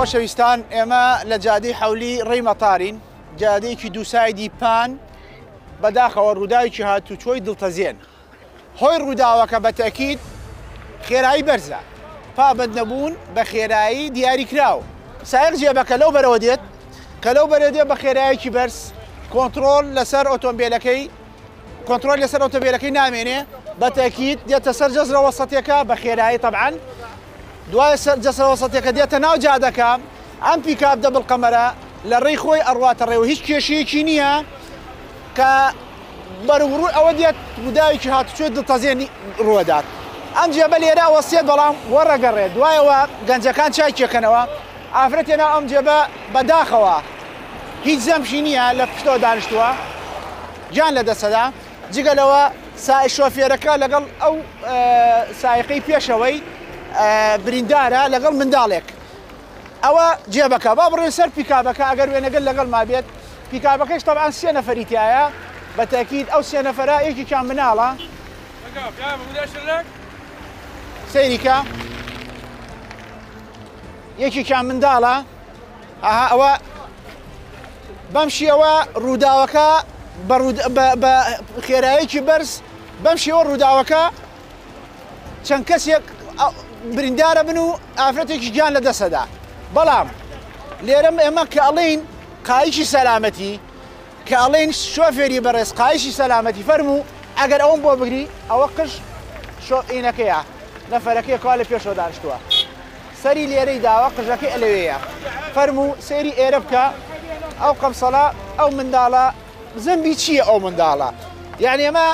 خۆشەویستان ئێمە لە جادەی حەولی ڕێی مەتارین، جادەیەکی دووسایدی پان بەداخەوە ڕووداوێکی هاتوچۆی دڵتەزێن. هۆی ڕووداوەکە بە تەکید خێرایی بەرزە، پابەند نەبوون بە خێرایی دیاریکراوە. سایق جێبەکە لەو بەرەوە دێت کە لەو بەرەوە دێت بە خێراییەکی بەرز، کۆنتڕۆل لەسەر ئۆتۆمبیلەکەی نامێنێ، بە تەکید دێتە سەر جەزرە وەسەتیەکە بە خێرایی تەبعەن. دوای جەسەر وەسەتیەکە دێتە ناو جادەکە، ئەم پیکاپ دەبڵ قەمەرە لە ڕێی خۆی ئەڕواتە ڕێوە، هیچ کێشەیەکی نییە کە بەروڕووی ئەوە دێت ڕووداوێکی هاتوچۆی دڵتەزێنی ڕوەدات. ئەم جێبە لێرە وەسیەت بەڵام وەڕەگەڕێت، دوایەوە گەنجەکان چای کێکەنەوە، ئافرەت هێنا ئەم جێبە بەداخەوە هیچ زەمشی نییە لە پشتەوە دانیشتووە، جان لە دەسەدا، جگەلەوە شۆفێرەکە لەگەڵ ئەو سایقەی پێشەوەی بریندارە لەگەڵ منداڵێک. ئەوە جێبەکە با بڕێ سەر پیکابەکە، ئەگەر وێنەگەل لەگەڵ مابێت. پیکابەکەش تەبعەن 3 نەفەریتیایە، بە تەکید ئەو 3 نەفەرە یەکێکیان مناڵە. سەیریکە یەکێکیان منداڵە. ئەوە بەم شێوە ڕووداوەکە بە خێراییەکی بەرز بەم شێوە ڕووداوەکە چەند کەسێک بریندارە بن و ئافرەتێکی گیان لە دەسەدا. بەڵام لێرەم ئێمە کە ئەڵێن قایشی سەلامەتی، کە ئەڵێن شۆفێری بەڕێز قایشی سەلامەتی، فەرموو ئەگەر ئەوم بۆ بگری ئەوە قژ شۆئینەکەیە، نەفەرەکەی کوا لە پێشەوە دانیشتووە، سەری لێرەی داوە قژەکەی ئەلەوەیە، فەرموو سەیری ئێرە بکە، ئەو قەمسەڵە ئەو منداڵە زەمبی چییە ئەو منداڵە؟ یعنی ئێمە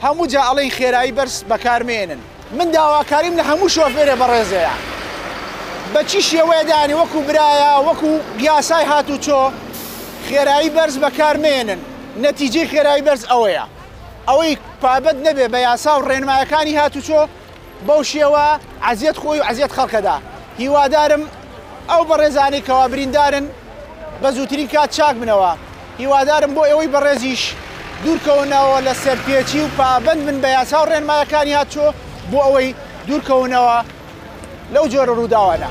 هەموو جا ئەڵێن خێرایی بەرز بەکارمێنن. من داواکاریم لە هەموو شۆفێرێ بەڕێزەیە، بەچی شێوەیە دانی وەکو برایە وەکو گیاسای هاتوچۆ خێرایی بەرز بەکارمێنن. نەتیجەی خێرایی بەرز ئەوەیە، ئەوەی پابەت نەبێ بە یاسا و ڕێنمایەکانی هاتوچۆ بەو شێوە عەزیەت خۆی و عەزیەت خەڵکەدا. هیوادارم ئەو بەڕێزانی کەوا بریندارن بە زووترین کات چاک بنەوە، هیوادارم بۆ ئەوەی بەڕێزیش دوورکەونەوە لە سەرپێچی و پابەند من بە یاسا و ڕێنمایەکانی هاتوچۆ بۆ ئەوەی دوورکەونەوە لەو جۆرە ڕووداوانە.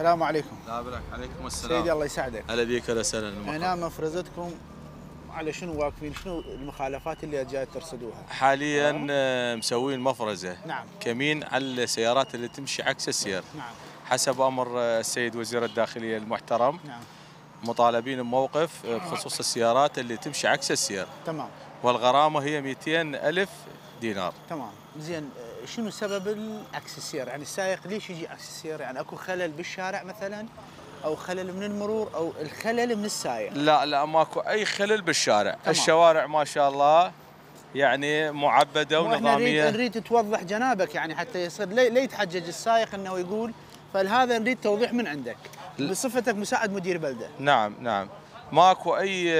السلام عليكم. لا بالك، عليكم السلام. سيدي الله يسعدك. هلا بيك، هلا وسهلا. هنا مفرزتكم على شنو واقفين؟ شنو المخالفات اللي جاي ترصدوها؟ حاليا مسوين مفرزه. نعم. كمين على السيارات اللي تمشي عكس السير. نعم. حسب امر السيد وزير الداخليه المحترم. نعم. مطالبين بموقف بخصوص السيارات اللي تمشي عكس السير. تمام. والغرامه هي 200,000 دينار. تمام. زين، شنو سبب عكس السير؟ يعني السائق ليش يجي عكس السير؟ يعني اكو خلل بالشارع مثلا، او خلل من المرور، او الخلل من السائق؟ لا ماكو اي خلل بالشارع. تمام. الشوارع ما شاء الله يعني معبده ونظاميه. نريد توضح جنابك يعني حتى يصير لا يتحجج السائق انه يقول، فلهذا نريد توضيح من عندك بصفتك مساعد مدير بلده. نعم. ماكو اي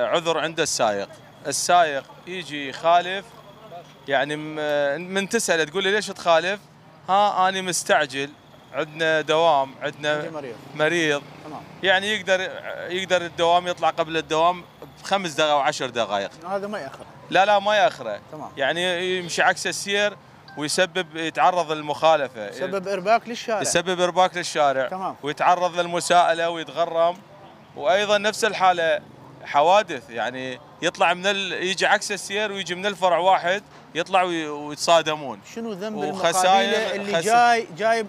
عذر عند السائق. السائق يجي يخالف، يعني من تسأله تقول لي ليش تخالف؟ أنا مستعجل، عندنا دوام، عندنا مريض. تمام. يعني يقدر الدوام يطلع قبل الدوام ب5 دقائق و10 دقائق. هذا ما يأخر. لا ما يأخره. تمام. يعني يمشي عكس السير يتعرض للمخالفة، يسبب إرباك للشارع. تمام. ويتعرض للمساءلة ويتغرم. وأيضا نفس الحالة حوادث، يعني يطلع يجي عكس السير ويجي من الفرع واحد يطلع ويتصادمون. شنو ذنب المقابله اللي جاي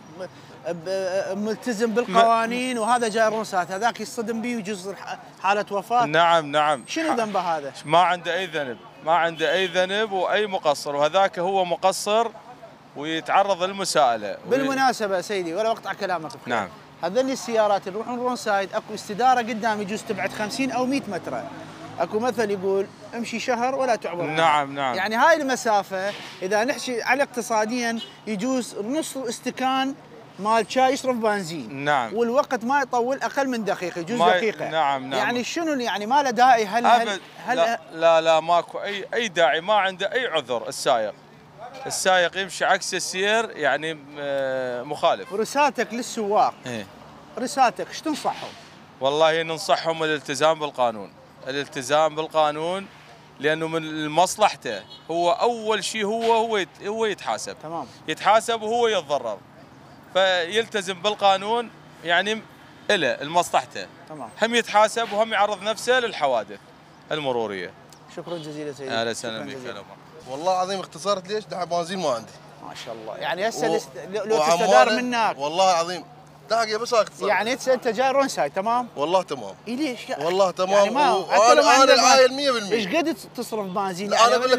ملتزم بالقوانين وهذا جاي رونسات، هذاك يصطدم به ويجوز حاله وفاه؟ نعم. شنو ذنبه هذا؟ ما عنده اي ذنب. ما عنده اي ذنب واي مقصر، وهذاك هو مقصر ويتعرض للمساءله. بالمناسبه سيدي ولا اقطع كلامك بخير. نعم. هذول السيارات اللي يروحون رون سايد اكو استداره قدام يجوز تبعد 50 او 100 متر. اكو مثل يقول امشي شهر ولا تعبر. نعم نعم. يعني هاي المسافه اذا نحكي على اقتصاديا يجوز نص استكان مال شاي يشرب بنزين. نعم. والوقت ما يطول اقل من دقيقه، يجوز دقيقه. نعم نعم. يعني شنو يعني ما له داعي لا ماكو اي داعي، ما عنده اي عذر السائق يمشي عكس السير، يعني مخالف. رسالتك للسواق إيه؟ رسالتك ايش تنصحهم؟ والله ننصحهم الالتزام بالقانون، لانه من مصلحته هو اول شيء هو يتحاسب. تمام. يتحاسب وهو يتضرر، فيلتزم بالقانون يعني إله لمصلحته. تمام. هم يتحاسب وهم يعرض نفسه للحوادث المروريه. شكرا جزيلا سيدي. اهلا وسهلا بك. والله العظيم اختصرت ليش؟ دحين بنزين ما عندي. ما شاء الله. يعني هسه لو تستدار منك والله العظيم دقيقة بس اختصر. يعني انت جاي رون سايد تمام؟ والله تمام. اي ليش؟ والله تمام. يعني انا العايل 100%. ايش قد تصرف بنزين؟ انا اقول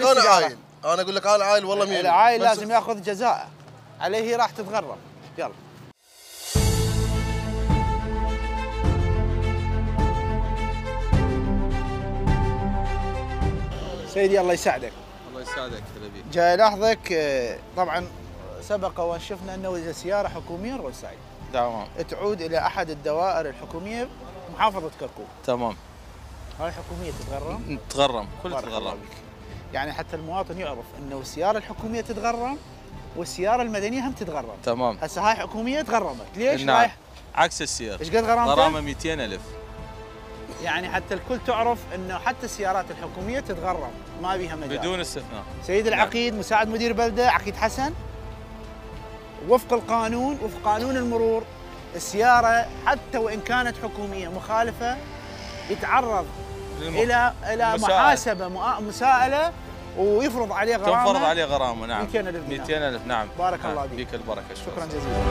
لك انا عايل والله 100%. العايل لازم ياخذ جزاء عليه، راح تتغرم. يلا. سيدي الله يساعدك. الله يسعدك حبيبي. جاي لاحظك طبعا سبق وان شفنا انه اذا سياره حكوميه رون سايد تمام تعود الى احد الدوائر الحكوميه محافظه كركوك. تمام. هاي حكوميه تتغرم؟ تتغرم، كل تتغرم. يعني حتى المواطن يعرف انه السياره الحكوميه تتغرم والسياره المدنيه هم تتغرم. تمام. هسه هاي حكوميه تغرمت، ليش؟ نعم. رايح عكس السير. ايش قد غرامته؟ غرامه 200,000. يعني حتى الكل تعرف انه حتى السيارات الحكوميه تتغرم، ما بيها مجال. بدون استثناء. سيد العقيد مساعد مدير بلده عقيد حسن، وفق القانون، وفق قانون المرور، السياره حتى وان كانت حكوميه مخالفه يتعرض الى محاسبه مساءله ويفرض عليه غرامه. تنفرض عليه غرامه. نعم. 200,000 دينار. 200,000. نعم. بارك الله فيك. بك البركه. شكرا جزيلا.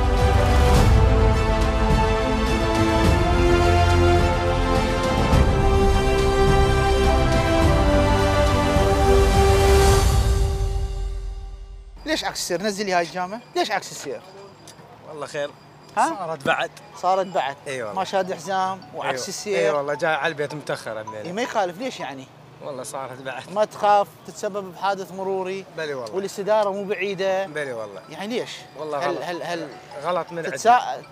ليش عكس السير؟ نزل لي هاي الجامة، ليش عكس السير؟ والله خير. ها؟ صارت بعد. اي والله. ما شاد حزام وعكس السير. اي والله جاي على البيت متاخر إيه ما يخالف، ليش يعني؟ والله صارت بعد. ما تخاف تتسبب بحادث مروري؟ بلي والله. والاستدارة مو بعيدة؟ بلي والله. يعني ليش؟ والله غلط. هل غلط من عندي.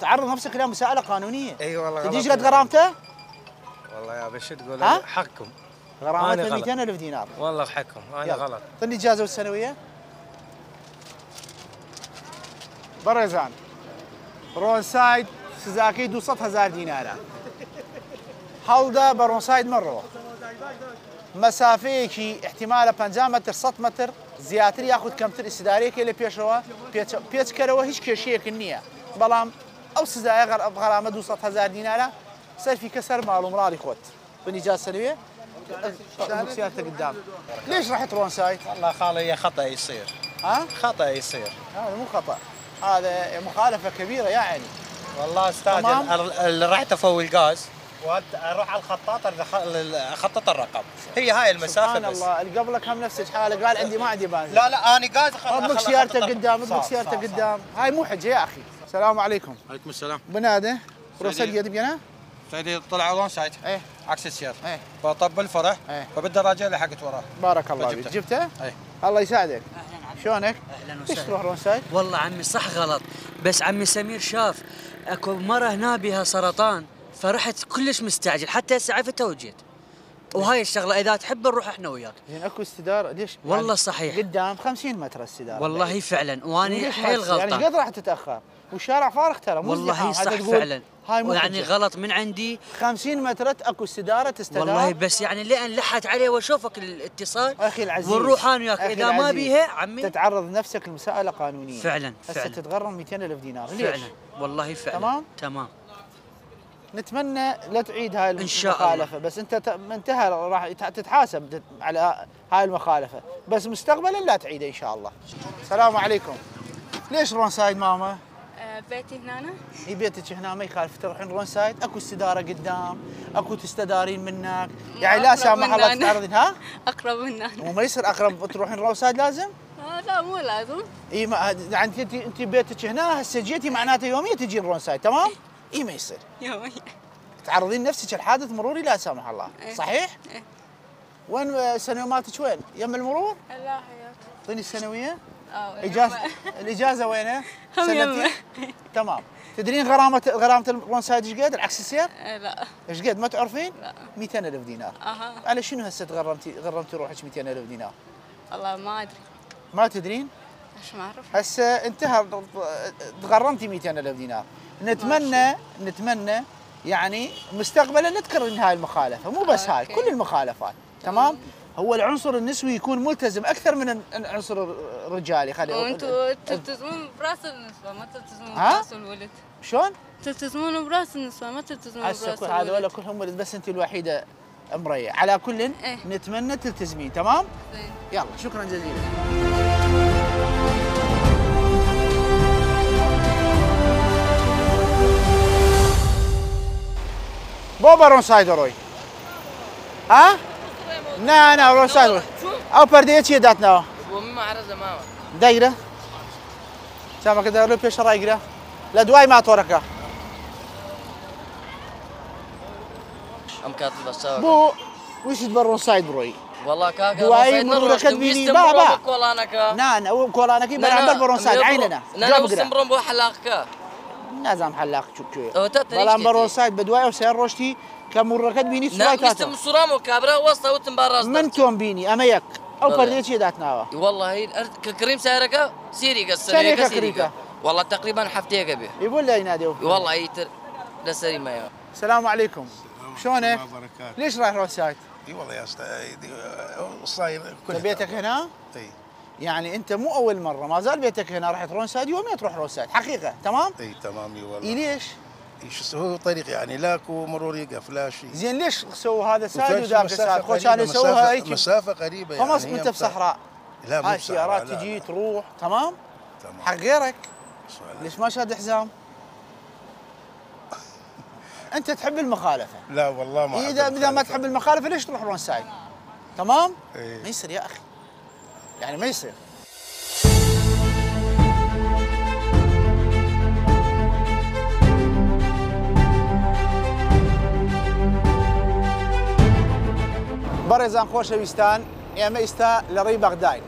تعرض نفسك إلى مساءلة قانونية. اي والله غلط. تدري قد غرامته؟ والله يا بس تقول حقكم. غرامته 200,000 دينار. والله حقكم، انا غلط. اعطني الإجازة والسنوية. برزان رون سايد سوزاكي 200,000 دينار. هەڵدا بە ڕۆنساید مەڕەوە مەسافەیەکی احتیمالە 50 متر 100 متر زیاتر یاخود کەمتر ئیسدارەیەکی لە پێشەوە پێچکەرەوە هیچ کێشەیەک نییە بەڵام ئەو سزایە غەرامە 200,000 دینارە سەرفی کە سەر ماڵ و مڵاڵی خۆت بنیجا سەروێ سيارتك قدام. ليش رحت رون سايد؟ والله خالي هي خطأ يصير. خطأ يصير. هذا مو خطأ، هذا مخالفة كبيرة يعني. والله استاذ اللي رحت افوي الغاز واروح على الخطاط اخطط الرقم، هي هاي المسافة سبحان بس. الله اللي قبلك هم نفس الحالة قال عندي ما عندي بنزين. لا انا غاز اطبق سيارتك قدام، اطبق سيارتك قدام، هاي مو حجة يا اخي. السلام عليكم. عليكم السلام. بنادى روسل قد بينا؟ سيدي طلع رون سايد ايه عكس السير ايه فطب الفرع ايه فبالدراجه اللي حقت وراه. بارك الله فيك. جبته؟ ايه الله يساعدك. اهلا شلونك؟ اهلا ليش وسهلا. تروح رون سايد؟ والله عمي صح غلط، بس عمي سمير شاف اكو مره هنا بها سرطان فرحت كلش مستعجل، حتى هسه عرفتها وجيت. وهاي الشغله اذا تحب نروح احنا وياك. زين اكو استداره ليش؟ والله صحيح قدام 50 متر استداره. والله فعلا واني حيل غلطان. يعني قد راح تتاخر والشارع فارغ ترى مو والله صح فعلا. هاي مو يعني غلط من عندي. 50 متر اكو استداره تستدار. والله بس يعني لان لحت عليه واشوفك الاتصال اخي العزيز ونروح انا وياك، اذا ما بيها عمي تتعرض نفسك لمساءله قانونيه. فعلا هسه فعلا تتغرم 200,000 دينار. ليش؟ فعلا والله فعلا. تمام؟ تمام. نتمنى لا تعيد هاي إن شاء الله. المخالفة، بس انت انتهى راح تتحاسب على هاي المخالفة، بس مستقبلا لا تعيدها ان شاء الله. السلام عليكم. ليش رون سايد ماما؟ بيتي هنا. اي بيتك هنا ما يخالف تروحين رون سايد، اكو استداره قدام، اكو تستدارين منك، يعني لا سامح الله تتعرضين. ها؟ اقرب من هنا. وما يصير اقرب تروحين رون سايد لازم؟ لا مو لازم. اي ما يعني انت بيتك هنا هسه جيتي معناته يوميا تجين رون سايد تمام؟ اي ما يصير. يوميا. تعرضين نفسك لحادث مروري لا سامح الله، صحيح؟ إيه. وين الثانويه مالتك وين؟ يم المرور؟ لا حياتي. اعطيني الثانويه. اجازه. الاجازه وينها؟ هم سنتين؟ تمام. تدرين غرامه الرون سايد ايش قد؟ العكس السير؟ لا. ايش قد ما تعرفين؟ لا. 200,000 دينار. على شنو هسه غرمتي روحك 200,000 دينار؟ والله ما ادري. ما تدرين؟ ايش ما اعرف. هسه انتهى تغرمتي 200,000 دينار. نتمنى يعني مستقبلا لا تكررين هاي المخالفه، مو بس هاي، كل المخالفات، تمام؟ هو العنصر النسوي يكون ملتزم اكثر من العنصر الرجالي. وانتم تلتزمون براس النسوة ما تلتزمون براس الولد. شلون؟ تلتزمون براس النسوة ما تلتزمون براس الولد. هسه هذول كلهم ولد بس انت الوحيده امريه، على كل نتمنى تلتزمين، تمام؟ يلا شكرا جزيلا. بابا رون سايد روي. ها؟ نا رون سايد روي. او برديه چی داتنا؟ ومما عرض ماما. دايره. سامع كده لو بيش رايقره. لا دواي ما توركه. ام كاتب الساوي. بو وش تبرون سايد بروي؟ والله كاكا دواي مرور كدبيني بابا. نا كولانك برامبر برون سايد عيننا. نا نستمرون بو حلاقك. نازم حلاق شو. بلان برون سايد بدواي وسير روشتي كمرور كدبيني سواي تاتا. نستم الصرام وكابرا وسط وتم براس. من توم بيني اما يك او برديه چی داتنا؟ والله هي كريم سيرك سيري قصر سيري والله تقريبا حفتيه قبل. يقول لي ينادي والله يتر لسري ما. السلام عليكم. شلونك؟ ليش رايح رون سايد؟ اي والله يا استاذ صاير كل بيتك هنا؟ اي يعني انت مو اول مره، ما زال بيتك هنا، رحت رون سايد يوميا تروح رون سايد، حقيقه تمام؟ اي تمام. اي والله. اي ليش؟ شو هو طريق يعني لاكو مرور يقف لا شيء. زين ليش سووا هذا سايد وذاك سايد؟ خو كانوا يسووها هيك مسافه قريبه يعني. خمس انت بصحراء. لا مو هاي السيارات تجي تروح تمام؟ حق غيرك. ليش ما شاد حزام؟ انت تحب المخالفه. لا والله ما اذا ما تحب المخالفه ليش تروح رون سايد؟ تمام؟ ما يصير يا اخي. يعني ما يصير. بەڕێزان خۆشەویستان ئێمە ئێستا لە ڕێی بەغداین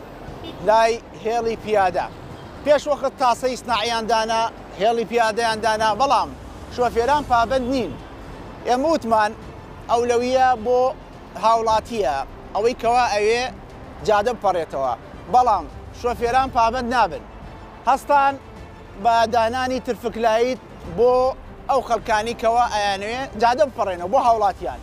لای هێڵی پیادە پێش وەخت تاسەی سناعیاندانا هێڵی پیادەیاندانا بەڵام شۆفێران پابەند نین ئێمە وتمان ئەولەویە بۆ هاوڵاتیە ئەوەی کەوا ئەوێ جادە بپەڕێتەوە بەڵام شۆفێران پابەند نابن هەستان بە دانانی ترفکلایت بۆ ئەو خەڵکانی کەوا ئەیانوێ جادە بپەڕێنەوە بۆ هاوڵاتیان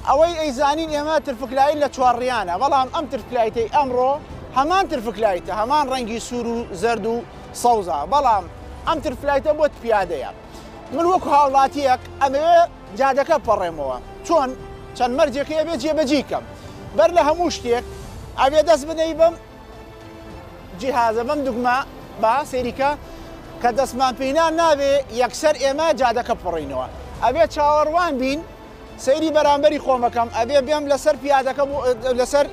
ئەوەی ئەیزانین ئێمە ترفکلایت لە چوارڕیانە بەڵام ئەم ترفکلایتەی ئەمڕۆ هەمان ترفکلایتە هەمان ڕەنگی سوور و زەرد و سەوزە بەڵام ئەم ترفکلایتە بۆ پیادەیە من وەکو هاوڵاتیەک ئەمەوێ جادەکە بپەڕێمەوە چۆن چەند مەرجێکی ئەبێ جێبەجێ کەم بەر لە هەموو شتێک ئەبێ دەست بدەی بەم جیهازە بەم دوگمە با سێریکە کە دەستمان پێینان نابێ یەکسەر ئێمە جادەکە بپەڕینەوە ئەبێ چاوەڕوان بین سەیری بەرامبەری خۆمەکەم ئەبێ بێم لەسەر پیادەکە لەسەر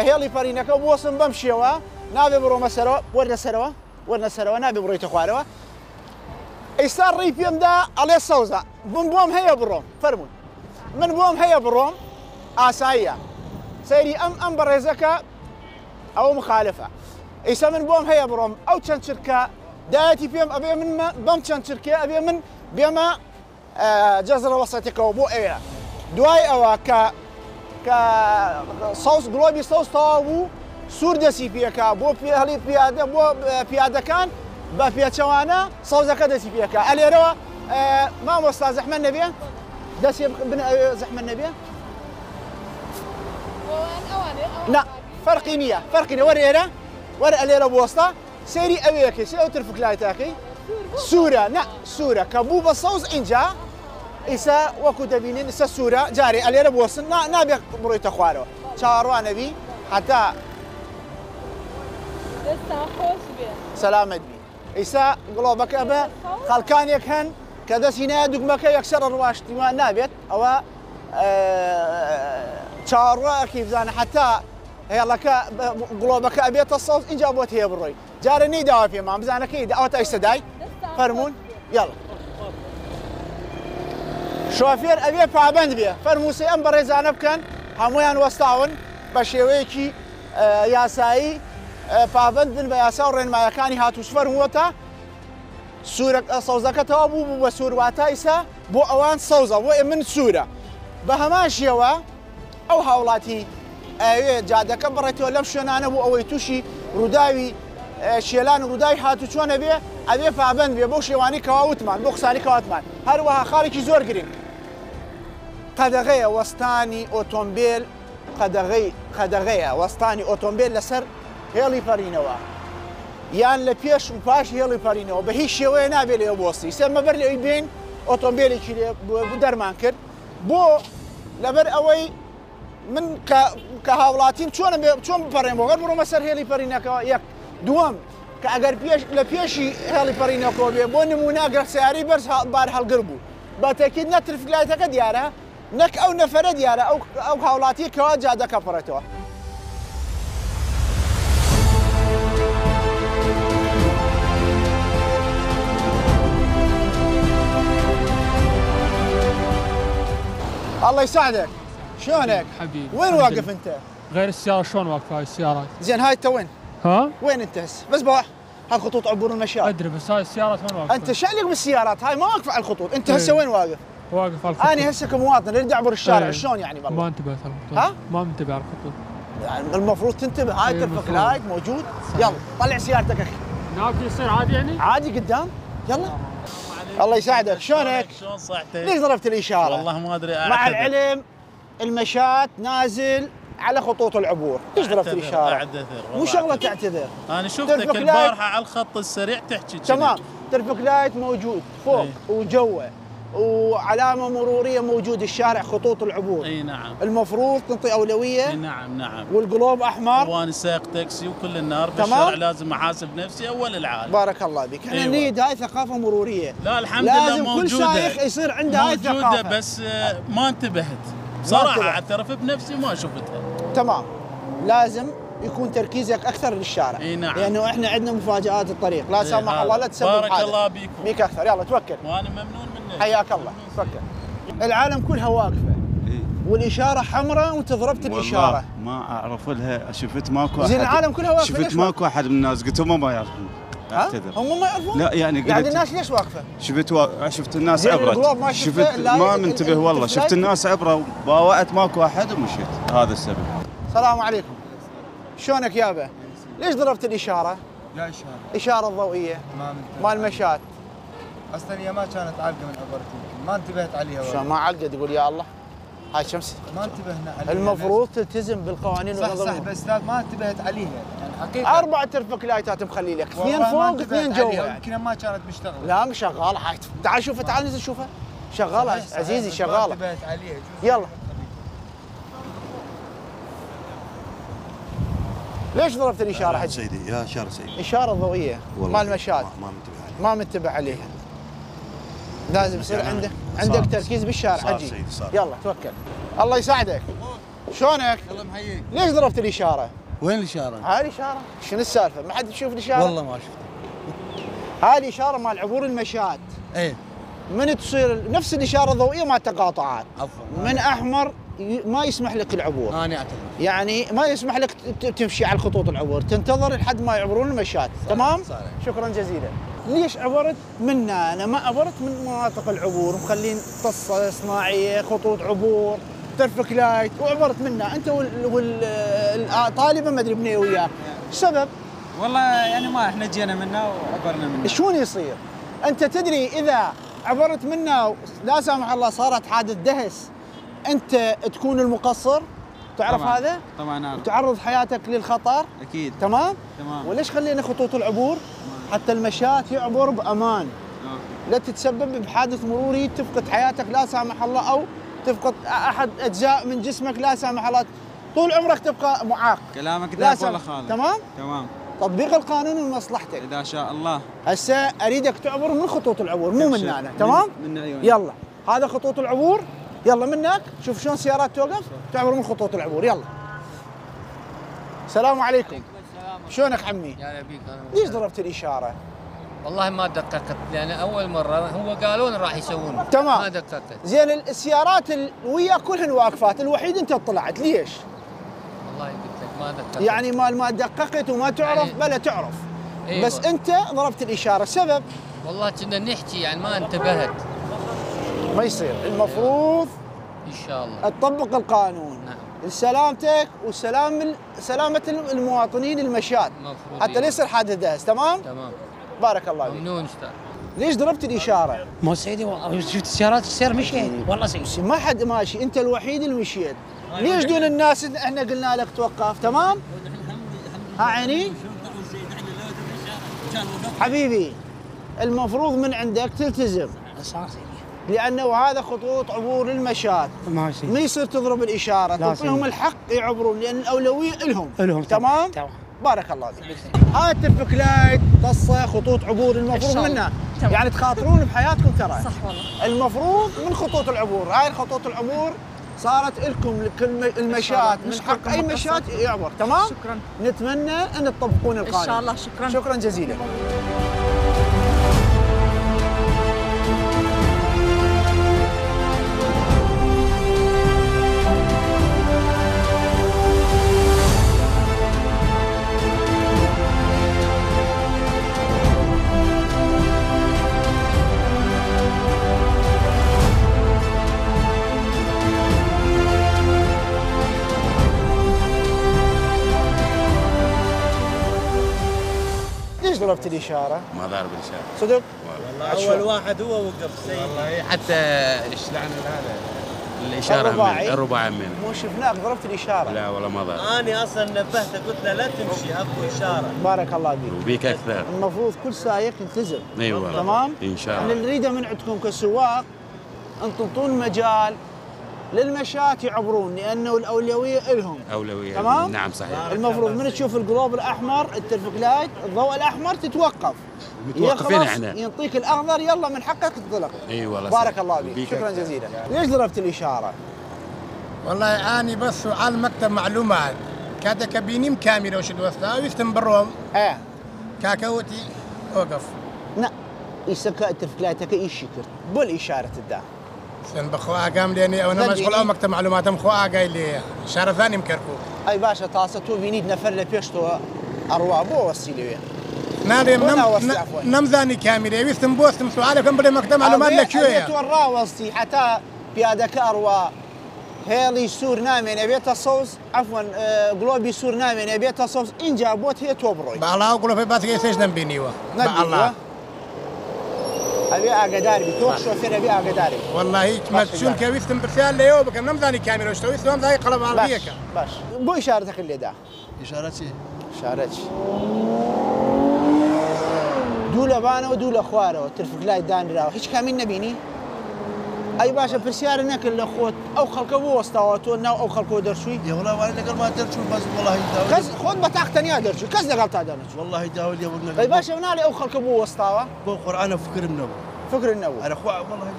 هێڵی پەڕینەکە بوەسم بەم شێوە نابێ بڕۆمە سەرەوە وەرنەسەرەوە نابێ بڕۆیتە خوارەوە ئێستا ڕێی پێمدا ئەڵێ سەوزە من بۆم هەیە بڕۆم فەرمووی من بۆم هەیە بڕۆم ئاساییە سەیری ئەم بەڕێزەکە ئەوە مخالفە ئێستا من بۆم هەیە بڕۆم ئەو چەند چرکە دایەتی پێم ئەبێ من بەم چەند چرکێ ئەبێ من بێمە جەزرە وەسەتێکەوە بۆ ئێوە دوای ئەوە کە سەوز گڵۆبی سەوز تەواو بوو سوور دەسی پێکا بۆ هەڵی پیادە بۆ پیادەکان بە پێچەوانە سەوزەکە دەسی پێکا ئەلێرەوە مامۆستا زەحمەت نەبێ دەسێ زەحمەت نەبێ نا فەرقی نییە وەرێرە وەرە ئەلێرە بۆستا سەیری ئەوەیەکەی سێ ئەو ترفکلایتاکەی سوورە نە سوورە کە بوو بە سەوز ئینجا ئیسا وەکو دەبینین ئستا سوورە جارێ ئەلێرە بۆسن نابێت بڕۆیتە خوارەوە چاوەڕوانەبی هەتا سەلامەت بی ئیسا گڵۆبەکە بە خەڵکانێک هەن کە دەستی نایە دوگمەکە یەکسەر ڕواشتیمان نابێت ئەوە چاڕواکی بزانە حتا هێڵەکە گڵۆبەکە ئەبێتە سەوز اینجا بۆت هەیە بڕۆی جارە نەیداوە پێمان بزانەکەی ئەوە تا ئیسەدای فەرمونون یاڵە شۆفێر ئەبێ پابند بێ فەرمووسی ئەم بەڕێزانە بکەن هەمویان وەستاون بە شێوەیەکی یاسایی پابند بن بە یاسا و ڕێنمایەکانی هاتووسفەر وەتە سەوزەکە تەوا بوو بە سوورواتە ئیسا بۆ ئەوان سەوزە بۆ من سوورە بە هەمان شێوە ئەو هاوڵاتی ئەوێ جادەکە بڕێتەوە لەم شوێنانە بوو ئەوەی تووشی ڕووداوی شێلان و ڕووداوی هاتو چۆنە بێ ئەبێ پابند بێ بۆ شێوانی کەواوتمان بۆ قسانی کەواتمان هەروەها خاڵێکی زۆر گرنگ قەدەغەیە وەستانی ئۆتۆمبیل قەدەغەیە وەستانی ئۆتۆمبیل لەسەر هێڵی پەرینەوە یان لە پێش و پاش هێڵی پەرینەوە بە هیچ شێوەیە نابێت لێ بۆستی سێمەبەر لێی بین ئۆتۆمبیلێکی لێ دەرمان کرد بۆ لەبەر ئەوەی من کە هاوڵاتیم چۆن بپەڕێم بۆگەر بڕۆمە سەر هێڵی پەرینەکەەوە یەک دووەم کە ئەگەر لە پێشی هێڵی پەرینەکەەوە بێ بۆ نمونە گەر سیاری بەرز بار هەڵگر بوو بە تەکید نە ترفلایتەکە دیارە نەک ئەو نەفەرە دیارە ئەو هاوڵاتی کەوا جادەکە پڕێتەوە الله يساعدك شلونك؟ حبيبي وين واقف انت؟ غير السيارة شلون واقفة هاي السيارات؟ زين هاي انت وين؟ ها؟ وين انت هسه؟ بس بروح هاي خطوط عبور المشاة ادري بس هاي السيارات وين واقفة؟ انت شعلك بالسيارات هاي ما واقفة على الخطوط، انت هسه وين واقف؟ واقف على الخطوط انا هسه كمواطن اريد اعبر الشارع شلون يعني والله؟ ما انتبهت على الخطوط ها؟ ما منتبه على الخطوط يعني المفروض تنتبه هاي ترفق لايت موجود يلا طلع سيارتك اخي هناك يصير عادي يعني؟ عادي قدام يلا الله يساعدك شلونك؟ شلون صحتك؟ ليش ضربت الاشارة؟ والله ما ادري مع العلم المشاة نازل على خطوط العبور، ليش ضربت الاشارة؟ اعتذر مو شغلة تعتذر انا شفتك البارحة على الخط السريع تحكي تمام ترفق لايت موجود فوق وجوه وعلامة مرورية موجود الشارع خطوط العبور اي نعم المفروض تعطي أولوية نعم والقلوب أحمر وانا سايق تاكسي وكل النهار بالشارع لازم احاسب نفسي اول العالم بارك الله بك احنا نريد هاي ثقافة مرورية لا الحمد لله لازم موجودة كل سائق يصير عنده هاي الثقافة موجودة بس ما انتبهت صراحة اعترف بنفسي ما شفتها تمام لازم يكون تركيزك اكثر للشارع اي نعم لانه احنا عندنا مفاجآت الطريق لا سمح الله لا تسبب بارك حادث الله بيكم بيك اكثر يلا توكل وانا ممنون منك حياك الله توكل العالم كلها واقفه والاشاره حمراء وانت ضربت الاشاره ما اعرف لها شفت ماكو احد زين العالم كلها واقفه شفت ماكو احد من الناس قلت هم ما يعرفون اعتذر هم ما يعرفون؟ لا يعني قلت يعني الناس ليش واقفه؟ شفت الناس عبرت شفت ما منتبه والله شفت الناس عبره باوعت ماكو احد ومشيت هذا السبب السلام عليكم شلونك يابا؟ ليش ضربت الاشاره؟ لا اشاره اشاره ضوئيه مال مشاة اصلا هي ما كانت علقه من عبرت يمكن ما انتبهت عليها شلون ما علقت يقول يا الله هاي شمس ما انتبهنا عليها المفروض تلتزم بالقوانين والنظام صح بس ما انتبهت عليها يعني حقيقه 4 ترفق لايتات مخلي لك 2 فوق 2 جوا يمكن ما كانت مشتغله لا مش شغاله هاي تعال شوفها تعال نزل شوفها شغاله عزيزي شغاله ما انتبهت عليها يلا ليش ضربت الاشاره حجي؟ سيدي يا اشاره سيدي اشاره ضوئيه مال مشاة ما منتبه عليها لازم يصير عندك تركيز بالشارع حجي يلا توكل الله يساعدك شلونك؟ الله محييك ليش ضربت الاشاره؟ وين الاشاره؟ هاي الاشاره شنو السالفه؟ ما حد يشوف الاشاره؟ والله ما شفتها هاي الاشاره مال عبور المشاة ايه من تصير نفس الاشاره الضوئيه مال التقاطعات عفوا من احمر ما يسمح لك العبور انا اعتذر يعني ما يسمح لك تمشي على خطوط العبور تنتظر لحد ما يعبرون المشاة تمام؟ صحيح. شكرا جزيلا ليش عبرت منا انا ما عبرت من مناطق العبور مخلين قصه صناعيه خطوط عبور ترفق لايت وعبرت منا انت والطالبه ما ادري بني وياك السبب والله يعني ما احنا جينا منا وعبرنا منا شلون يصير انت تدري اذا عبرت منا لا سامح الله صارت حادث دهس انت تكون المقصر تعرف طبعاً. هذا طبعا اعرف تعرض حياتك للخطر اكيد تمام وليش خلينا خطوط العبور حتى المشاة يعبر بامان لا تتسبب بحادث مروري تفقد حياتك لا سامح الله او تفقد احد اجزاء من جسمك لا سامح الله طول عمرك تبقى معاق كلامك لا داك والله خالد تمام تطبيق القانون من مصلحتك. اذا شاء الله. هسه اريدك تعبر من خطوط العبور مو من هنا، تمام؟ من عيوني. يلا هذا خطوط العبور، يلا منك شوف شلون سيارات توقف تعبر من خطوط العبور. يلا. السلام عليكم. شلونك عمي؟ يا بيك انا. ليش ضربت الاشاره؟ والله ما دققت لان اول مره هو قالوا لنا راح يسوون. تمام. ما دققت. زين السيارات اللي وياك كلهن واقفات، الوحيد انت طلعت، ليش؟ والله قلت لك ما دققت. يعني ما دققت وما تعرف يعني بلا تعرف. أيوة. بس انت ضربت الاشاره، سبب؟ والله كنا نحكي يعني ما انتبهت. ما يصير، المفروض ان شاء الله تطبق القانون. نعم. لسلامتك سلامة المواطنين المشاة حتى لا يصير حادث دهس. تمام؟ تمام. بارك الله فيك. ممنون استاذ. ليش ضربت الاشاره؟ مو سيدي شفت السيارات السير مشيت والله سيدي. ما حد ماشي، انت الوحيد اللي مشيت. ليش دون الناس احنا قلنا لك توقف؟ تمام؟ ها عيني؟ حبيبي المفروض من عندك تلتزم. اساسي. لانه هذا خطوط عبور للمشاة. ماشي. ما يصير تضرب الاشاره، تعطيهم الحق يعبرون لان الاولويه لهم. تمام؟ تمام. بارك الله فيك. هاي الترفيك لايت قصه خطوط عبور المفروض منها. يعني تخاطرون بحياتكم ترى. صح والله. المفروض من خطوط العبور، هاي الخطوط العبور صارت لكم المشاة، من حق اي مشاة يعبر. تمام؟ شكرا. نتمنى ان تطبقون القانون. ان شاء الله. شكرا. شكرا جزيلا. ليش ضربت الاشاره؟ ما ضارب الاشاره. صدق؟ والله اول واحد هو وقف سيدي. والله حتى اشلعنا هذا الاشاره الرباعي منه. مو شفناك ضربت الاشاره. لا والله ما ضرب. انا اصلا نبهته قلت له لا تمشي اكو اشاره. بارك الله فيك. وبيك اكثر. المفروض كل سايق يلتزم. اي والله. تمام؟ ان شاء الله. اللي نريده من عندكم كسواق ان تعطون مجال للمشاة يعبرون لانه الاولويه لهم. اولويه. تمام؟ نعم صحيح. المفروض من تشوف الجلوب الاحمر، الترفيك لايت، الضوء الاحمر تتوقف. متوقفين احنا. ينطيك الاخضر يلا من حقك تنطلق. اي والله. بارك الله فيك. شكرا جزيلا. ليش ضربت الاشاره؟ والله اني بس على المكتب معلومات كاتا كابينيم كاميرا وشد وسطا ويستم بروم. كاكاوتي وقف. لا يسكا الترفيك لايت كي يشكر بول اشاره الداخل. سن بخوا قام لاني انا مشغول او مكتب معلومات مخوا قايل لي اشاره ثاني مكركو. اي باشا تاسطو بينيد نفر لبيشتو اروابو وسيلويه. نادي نم ثاني كاميرا يستم بوستم سؤال كم بدي مكتب معلومات لك شويه. تورا وسطي حتى بياده كاروا هيلي سور نامين ابيتا صوص عفوا جلوبي سور نامين ابيتا صوص ان جابوت هي توبروي. بالله اقول في باتي سيش نبينيوا. بالله. ابي اقداري بتوخ شوفير ابي اقداري. والله مسؤول كويستم برسال ليو بكم نم ثاني كاميرا اشتوي سوام ذاي قلب على فيك. باش. بو اشارتك اللي دا. اشارتي؟ اشارتي. دولا بانا ودولا خوارو ترفق لاي دان راو هيك كامل نبيني. اي باشا برسيار انك اللي خوت او خلقه وسطاوتو ناو او خلقه درشوي. يا والله وانا قال ما درشو بس والله يداول. كز خذ بتاختني يا درشو كز قلت هذا والله يداول يا ابن. اي باشا منالي او خلقه وسطاوه. بو قران فكر النبو. فكر النبو. انا اخو والله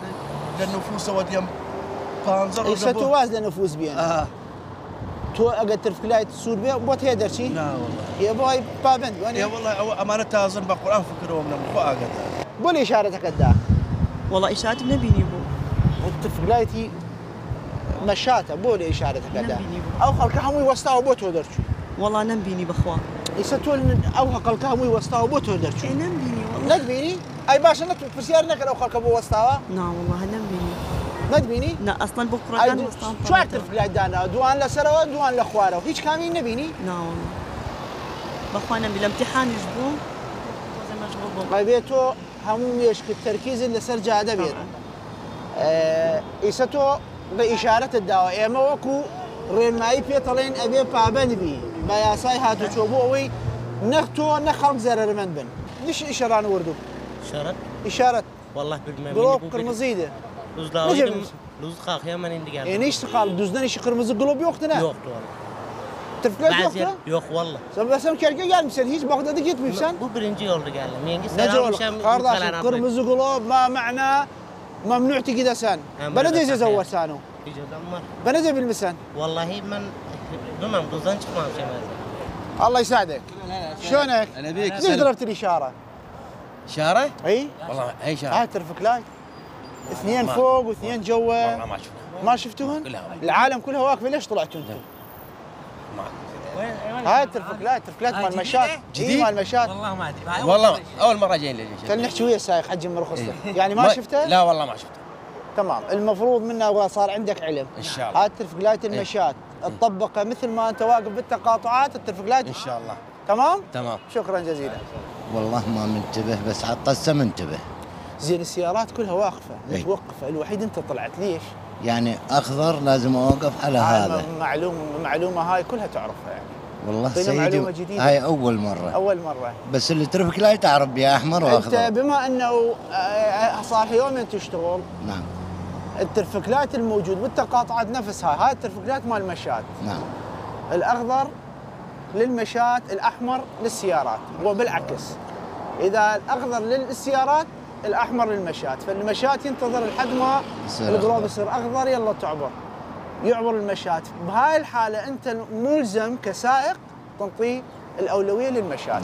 للنفوس وديم بانزر ولا بو. وازن النفوس بين. تو اقدر ترفق لاي تسور بيه بوت هيدر شي. لا والله. يا بوي بابند وين. يا والله امانه تازن بقران فكروا من اخو اقدر. بولي اشارتك قداه. والله اشارتي نبيني بو. الترفق لايتي مشاته بولي اشارتك قداه. او خلقهم يوسطاو بوت ودرشو. والله نبيني بخوا. يستول او خلقهم يوسطاو بوت ودرشو. نبيني والله. نبيني. اي باشا نت بسيارنا كلو خلقهم وسطاوا. لا والله نبيني. نبيني؟ لا اصلا بكره كان وسطان. شو اعترف لاي دانا دوان لسروا دوان لاخوارو هيك كامل نبيني؟ لا والله. بخوا نبي الامتحان يجبون. مشغول بو. بيتو هموم يشك التركيز اللي سرجع هذا بيت. إيستو بإشارة الدواء إما وكو رين ماي بيطلين أبي بابن بي بياساي هاتو شوبوي نختو نخلق زرر من بن ليش إشارة وردو؟ إشارة؟ إشارة والله بالمعنى قلوب قرمزيدة لوز داوي لوز خاخ يا من عندي يعني إيش تقال دوزنا إيش قرمز قلوب يوقتنا؟ يوقت والله الترفكلات يوخ والله بس أنا كان قال مثلا هيج بغداد جيت مثلا مو برنجي والله قال لهم ينقص نجول قارداش قرمز قلوب ما معنى ممنوع تجي سان بلدي يزور سانو بلدي بالمسان والله من بما مقصدنش ما شيء الله يساعدك شلونك؟ انا بيك ليش ضربت لي اشاره؟ اشاره؟ اي والله اي اشاره هاي ترفكلاي اثنين فوق واثنين جوا والله ما شفتها ما شفتوهن؟ العالم كلها واقفه ليش طلعتوا انتم؟ هاي الترفكلات مال المشات جديد؟ مال المشات والله ما ادري والله اول مره جايين لي كان نحكي ويا السايق حجم رخص له يعني ما شفته؟ لا والله ما شفته تمام المفروض منه صار عندك علم ان شاء الله هاي الترفكلات المشات تطبقها مثل ما انت واقف بالتقاطعات الترفكلات ان شاء الله تمام شكرا جزيلا والله ما منتبه بس على القصه منتبه زين السيارات كلها واقفه متوقفه الوحيد انت طلعت ليش؟ يعني اخضر لازم اوقف على هذا معلومه هاي كلها تعرفها يعني والله سيدي معلومه جديده هاي اول مره بس اللي ترفك لا تعرف بها احمر واخضر انت بما انه صار يومين تشتغل نعم الترفكلات الموجود بالتقاطعات نفسها هاي الترفكلات مال المشات نعم الاخضر للمشات الاحمر للسيارات وبالعكس اذا الاخضر للسيارات الاحمر للمشات فالمشات ينتظر لحد ما القلوب يصير اخضر يلا تعبر يعبر المشات بهاي الحاله انت ملزم كسائق تعطي الاولويه للمشات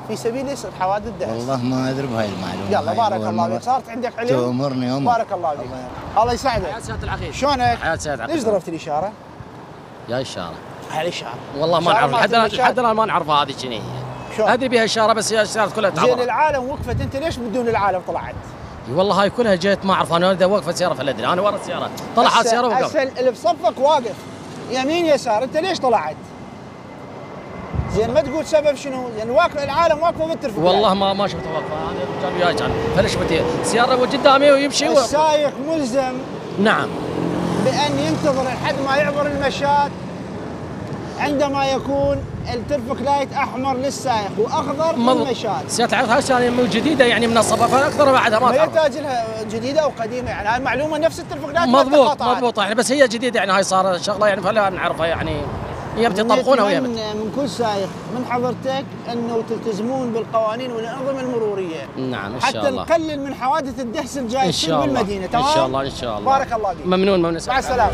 في سبيل يصير حوادث دهس والله ما ادري بهاي المعلومه يلا بارك الله فيك صارت عندك علم تأمرني أمر بارك الله فيك الله يسعدك حياة سيادة العقيد شلونك؟ حياة سيادة العقيد ليش ضربت الاشاره؟ يا اشاره هاي الاشاره والله ما نعرف لحد الان ما نعرفها هذه شنو هي ادري بها اشاره بس هي الاشارات كلها تعبر زين العالم وقفت انت ليش بدون العالم طلعت؟ والله هاي كلها جيت ما اعرف انا اذا وقفت سياره فلا ادري انا ورا السياره طلعت سياره وقف هسه اللي بصفك واقف يمين يسار انت ليش طلعت؟ زين ما تقول سبب شنو؟ يعني واقف العالم واقفه بالترفيه والله ما شفت واقفه هذا الرجال وياي كان فليش بدي السياره قدامي ويمشي السايق ملزم نعم بان ينتظر لحد ما يعبر المشات عندما يكون الترفك لايت احمر للسائق واخضر للمشات. سيادة العقيد هاي يعني جديده يعني منصبه فاكثر بعدها ما يحتاج لها جديده او قديمه يعني هاي المعلومه نفس الترفك لايت مضبوط يعني بس هي جديده يعني هاي صار شغله يعني فلا نعرفها يعني هي بتطبقونها ويا من كل سائق من حضرتك انه تلتزمون بالقوانين والانظمه المروريه. نعم ان شاء الله حتى نقلل من حوادث الدهس الجاي تصير بالمدينه تمام؟ ان شاء الله ان شاء الله بارك الله فيك. ممنون مع السلامه.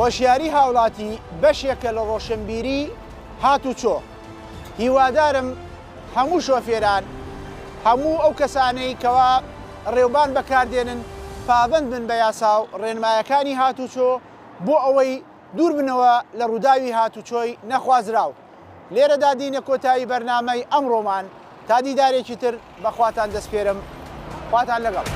هۆشیاری هاوڵاتی بەشێکە لە ڕۆشنبیری هات و چۆ هیوادارم هەموو شۆفێران هەموو ئەو کەسانەی کەوا ڕێوبان بەکاردێنن پابند بن بە یاسا و ڕێنمایەکانی هات و چۆ بۆ ئەوەی دوور بنەوە لە ڕووداوی هات و چۆی نەخوازراو لێرەدا دینە کۆتایی بەرنامەی ئەمڕۆمان تا دیدارێکی تر بەخواتان دەسپێرم خواتان لەگەڵ